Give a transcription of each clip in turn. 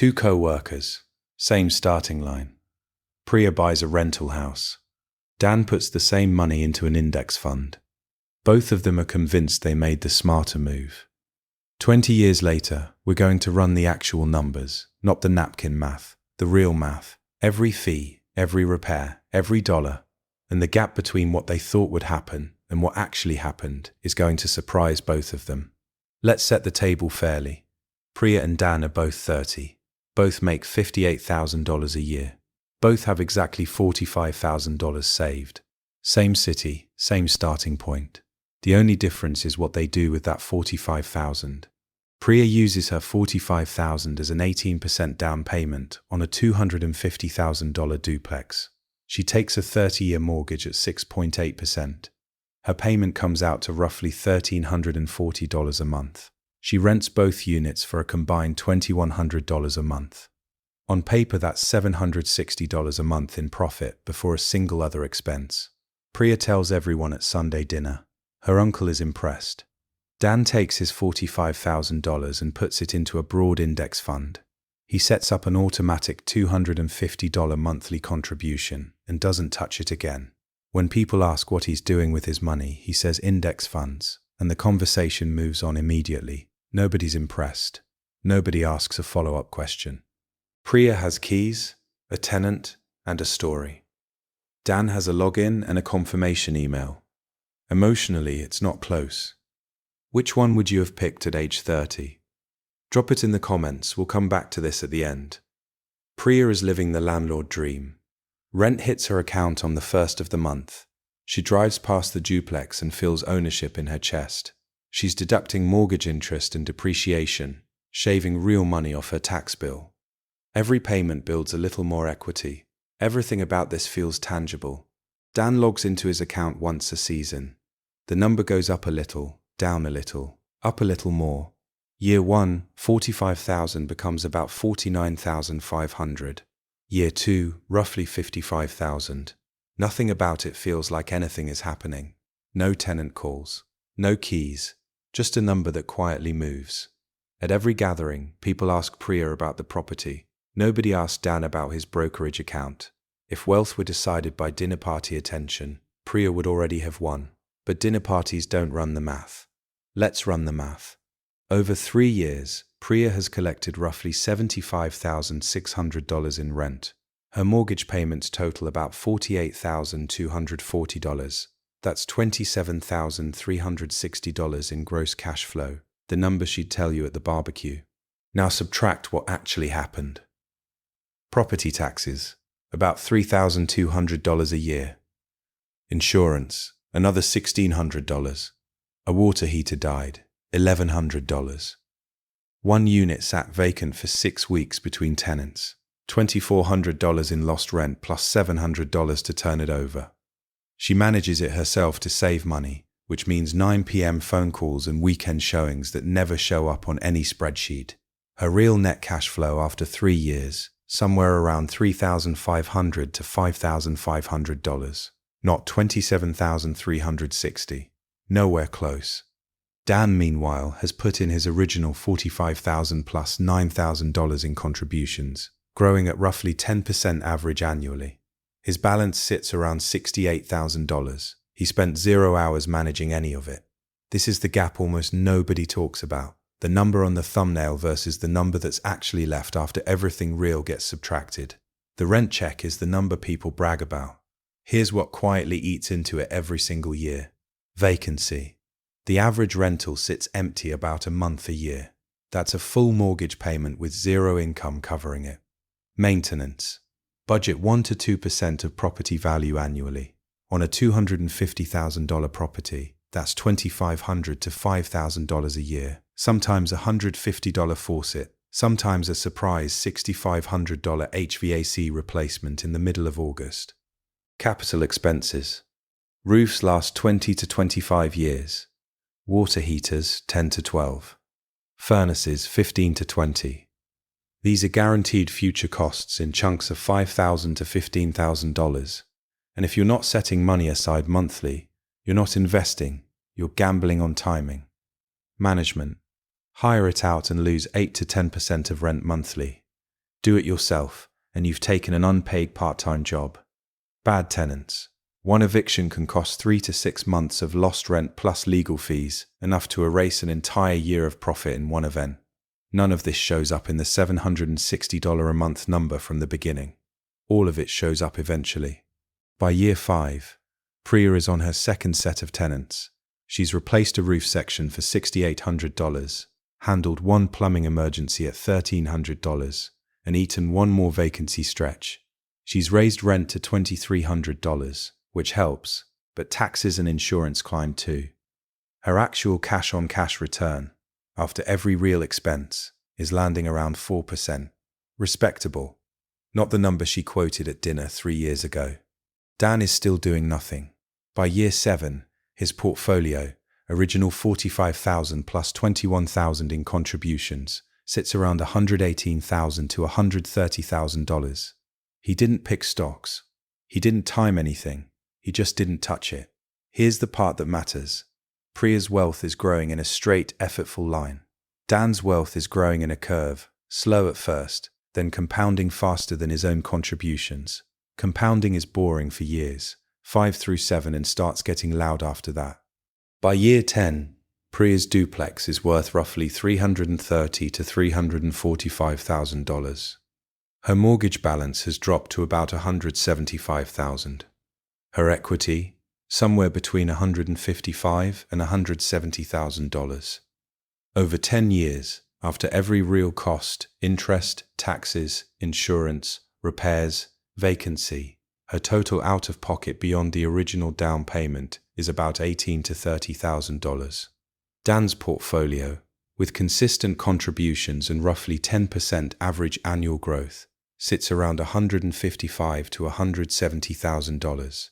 Two coworkers, same starting line. Priya buys a rental house. Dan puts the same money into an index fund. Both of them are convinced they made the smarter move. 20 years later, we're going to run the actual numbers, not the napkin math, the real math. Every fee, every repair, every dollar, and the gap between what they thought would happen and what actually happened is going to surprise both of them. Let's set the table fairly. Priya and Dan are both 30. Both make $58,000 a year. Both have exactly $45,000 saved. Same city, same starting point. The only difference is what they do with that $45,000. Priya uses her $45,000 as an 18% down payment on a $250,000 duplex. She takes a 30-year mortgage at 6.8%. Her payment comes out to roughly $1,340 a month. She rents both units for a combined $2,100 a month. On paper, that's $760 a month in profit before a single other expense. Priya tells everyone at Sunday dinner. Her uncle is impressed. Dan takes his $45,000 and puts it into a broad index fund. He sets up an automatic $250 monthly contribution and doesn't touch it again. When people ask what he's doing with his money, he says index funds, and the conversation moves on immediately. Nobody's impressed. Nobody asks a follow-up question. Priya has keys, a tenant, and a story. Dan has a login and a confirmation email. Emotionally, it's not close. Which one would you have picked at age 30? Drop it in the comments, we'll come back to this at the end. Priya is living the landlord dream. Rent hits her account on the first of the month. She drives past the duplex and feels ownership in her chest. She's deducting mortgage interest and depreciation, shaving real money off her tax bill. Every payment builds a little more equity. Everything about this feels tangible. Dan logs into his account once a season. The number goes up a little, down a little, up a little more. Year 1, $45,000 becomes about $49,500. Year 2, roughly $55,000. Nothing about it feels like anything is happening. No tenant calls. No keys. Just a number that quietly moves. At every gathering, people ask Priya about the property. Nobody asks Dan about his brokerage account. If wealth were decided by dinner party attention, Priya would already have won. But dinner parties don't run the math. Let's run the math. Over 3 years, Priya has collected roughly $75,600 in rent. Her mortgage payments total about $48,240. That's $27,360 in gross cash flow, the number she'd tell you at the barbecue. Now subtract what actually happened. Property taxes, about $3,200 a year. Insurance, another $1,600. A water heater died, $1,100. One unit sat vacant for 6 weeks between tenants, $2,400 in lost rent plus $700 to turn it over. She manages it herself to save money, which means 9 p.m. phone calls and weekend showings that never show up on any spreadsheet. Her real net cash flow after 3 years, somewhere around $3,500 to $5,500, not $27,360. Nowhere close. Dan, meanwhile, has put in his original $45,000 plus $9,000 in contributions, growing at roughly 10% average annually. His balance sits around $68,000. He spent 0 hours managing any of it. This is the gap almost nobody talks about. The number on the thumbnail versus the number that's actually left after everything real gets subtracted. The rent check is the number people brag about. Here's what quietly eats into it every single year. Vacancy. The average rental sits empty about a month a year. That's a full mortgage payment with 0 income covering it. Maintenance. Budget 1 to 2% of property value annually. On a $250,000 property, that's $2,500 to $5,000 a year. Sometimes a $150 faucet, sometimes a surprise $6,500 HVAC replacement in the middle of August. Capital expenses. Roofs last 20 to 25 years. Water heaters 10 to 12. Furnaces 15 to 20. These are guaranteed future costs in chunks of $5,000 to $15,000. And if you're not setting money aside monthly, you're not investing, you're gambling on timing. Management. Hire it out and lose 8 to 10% of rent monthly. Do it yourself, and you've taken an unpaid part-time job. Bad tenants. One eviction can cost 3 to 6 months of lost rent plus legal fees, enough to erase an entire year of profit in one event. None of this shows up in the $760 a month number from the beginning. All of it shows up eventually. By year 5, Priya is on her second set of tenants. She's replaced a roof section for $6,800, handled one plumbing emergency at $1,300, and eaten one more vacancy stretch. She's raised rent to $2,300, which helps, but taxes and insurance climb too. Her actual cash-on-cash return, after every real expense, is landing around 4%. Respectable. Not the number she quoted at dinner 3 years ago. Dan is still doing nothing. By year 7, his portfolio, original $45,000 plus $21,000 in contributions, sits around $118,000 to $130,000. He didn't pick stocks. He didn't time anything. He just didn't touch it. Here's the part that matters. Priya's wealth is growing in a straight, effortful line. Dan's wealth is growing in a curve, slow at first, then compounding faster than his own contributions. Compounding is boring for years, 5 through 7, and starts getting loud after that. By year 10, Priya's duplex is worth roughly $330,000 to $345,000. Her mortgage balance has dropped to about $175,000. Her equity, somewhere between $155,000 and $170,000. Over 10 years, after every real cost, interest, taxes, insurance, repairs, vacancy, her total out-of-pocket beyond the original down payment is about $18,000 to $30,000. Dan's portfolio, with consistent contributions and roughly 10% average annual growth, sits around $155,000 to $170,000.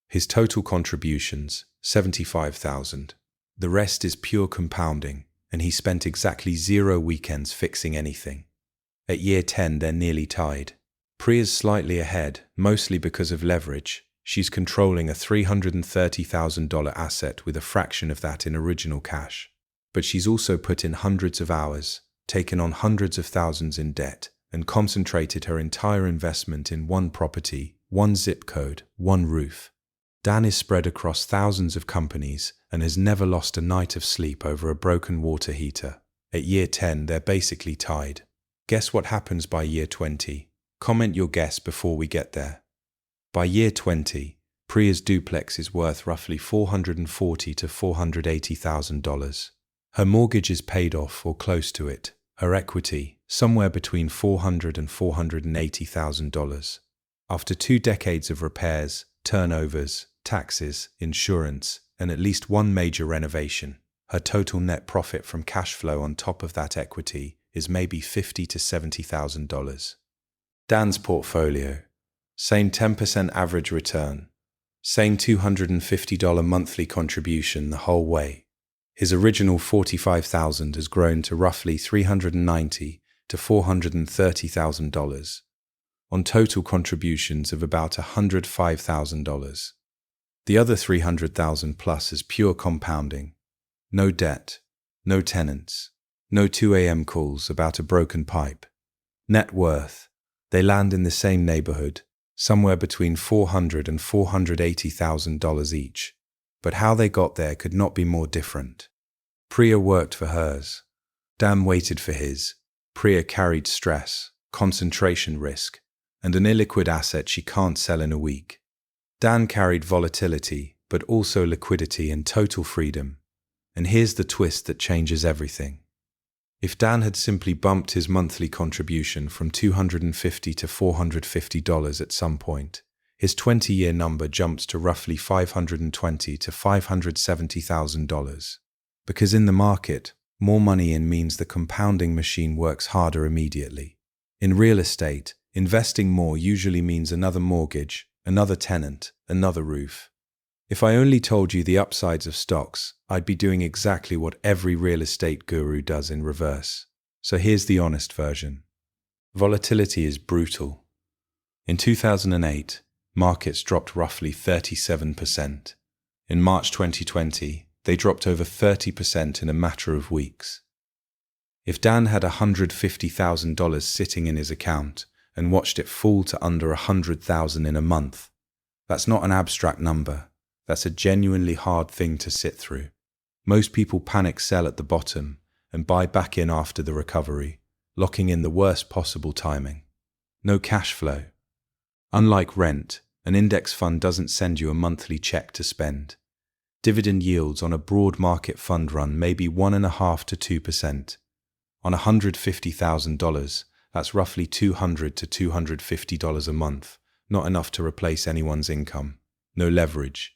His total contributions, $75,000. The rest is pure compounding, and he spent exactly 0 weekends fixing anything. At year 10, they're nearly tied. Priya's slightly ahead, mostly because of leverage. She's controlling a $330,000 asset with a fraction of that in original cash. But she's also put in hundreds of hours, taken on hundreds of thousands in debt, and concentrated her entire investment in one property, one zip code, one roof. Dan is spread across thousands of companies and has never lost a night of sleep over a broken water heater. At year 10, they're basically tied. Guess what happens by year 20? Comment your guess before we get there. By year 20, Priya's duplex is worth roughly $440,000 to $480,000. Her mortgage is paid off or close to it. Her equity, somewhere between $400,000 and $480,000. After 2 decades of repairs, turnovers, taxes, insurance, and at least one major renovation, her total net profit from cash flow on top of that equity is maybe $50,000 to $70,000. Dan's portfolio, same 10% average return, same $250 monthly contribution the whole way. His original $45,000 has grown to roughly $390,000 to $430,000, on total contributions of about $105,000. The other $300,000 plus is pure compounding. No debt, no tenants, no 2 a.m. calls about a broken pipe. Net worth, they land in the same neighborhood, somewhere between $400,000 and $480,000 each. But how they got there could not be more different. Priya worked for hers. Dan waited for his. Priya carried stress, concentration risk, and an illiquid asset she can't sell in a week. Dan carried volatility, but also liquidity and total freedom. And here's the twist that changes everything. If Dan had simply bumped his monthly contribution from $250 to $450 at some point, his 20-year number jumps to roughly $520,000 to $570,000. Because in the market, more money in means the compounding machine works harder immediately. In real estate, investing more usually means another mortgage, another tenant, another roof. If I only told you the upsides of stocks, I'd be doing exactly what every real estate guru does in reverse. So here's the honest version. Volatility is brutal. In 2008, markets dropped roughly 37%. In March 2020, they dropped over 30% in a matter of weeks. If Dan had $150,000 sitting in his account and watched it fall to under $100,000 in a month, that's not an abstract number. That's a genuinely hard thing to sit through. Most people panic sell at the bottom and buy back in after the recovery, locking in the worst possible timing. No cash flow. Unlike rent, an index fund doesn't send you a monthly check to spend. Dividend yields on a broad market fund run may be 1.5% to 2%. On $150,000, that's roughly $200 to $250 a month, not enough to replace anyone's income. No leverage.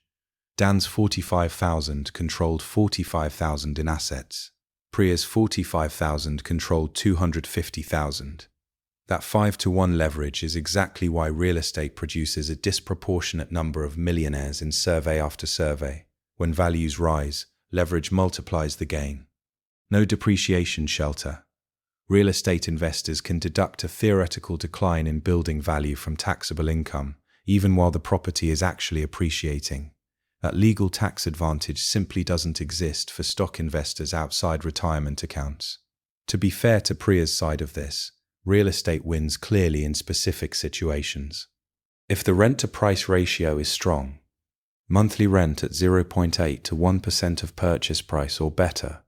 Dan's $45,000 controlled $45,000 in assets. Priya's $45,000 controlled $250,000. That 5-to-1 leverage is exactly why real estate produces a disproportionate number of millionaires in survey after survey. When values rise, leverage multiplies the gain. No depreciation shelter. Real estate investors can deduct a theoretical decline in building value from taxable income, even while the property is actually appreciating. That legal tax advantage simply doesn't exist for stock investors outside retirement accounts. To be fair to Priya's side of this, real estate wins clearly in specific situations. If the rent-to-price ratio is strong, monthly rent at 0.8 to 1% of purchase price or better,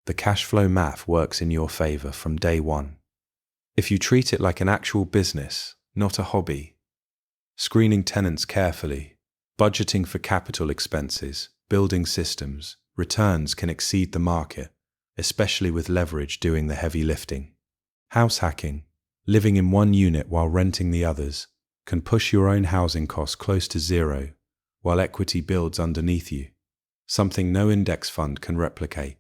the cash flow math works in your favor from day one. If you treat it like an actual business, not a hobby, screening tenants carefully, budgeting for capital expenses, building systems, returns can exceed the market, especially with leverage doing the heavy lifting. House hacking, living in one unit while renting the others, can push your own housing costs close to zero, while equity builds underneath you, something no index fund can replicate.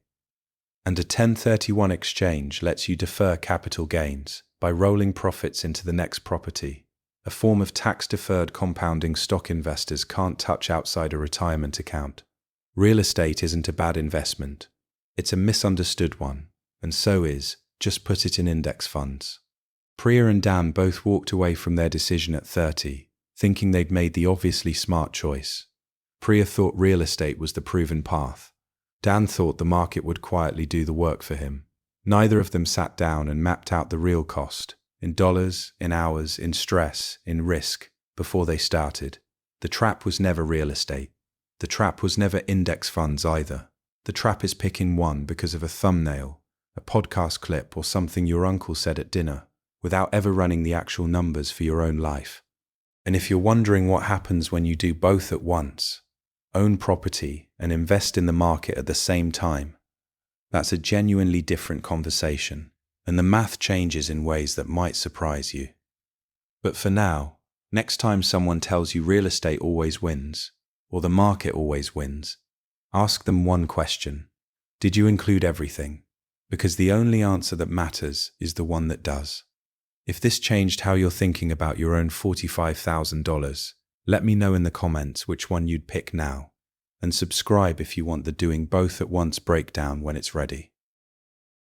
And a 1031 exchange lets you defer capital gains by rolling profits into the next property, a form of tax-deferred compounding stock investors can't touch outside a retirement account. Real estate isn't a bad investment. It's a misunderstood one, and so is, just put it in index funds. Priya and Dan both walked away from their decision at 30, thinking they'd made the obviously smart choice. Priya thought real estate was the proven path. Dan thought the market would quietly do the work for him. Neither of them sat down and mapped out the real cost, in dollars, in hours, in stress, in risk, before they started. The trap was never real estate. The trap was never index funds either. The trap is picking one because of a thumbnail, a podcast clip, or something your uncle said at dinner, without ever running the actual numbers for your own life. And if you're wondering what happens when you do both at once, own property and invest in the market at the same time, that's a genuinely different conversation, and the math changes in ways that might surprise you. But for now, next time someone tells you real estate always wins, or the market always wins, ask them one question. Did you include everything? Because the only answer that matters is the one that does. If this changed how you're thinking about your own $45,000, let me know in the comments which one you'd pick now, and subscribe if you want the doing both at once breakdown when it's ready.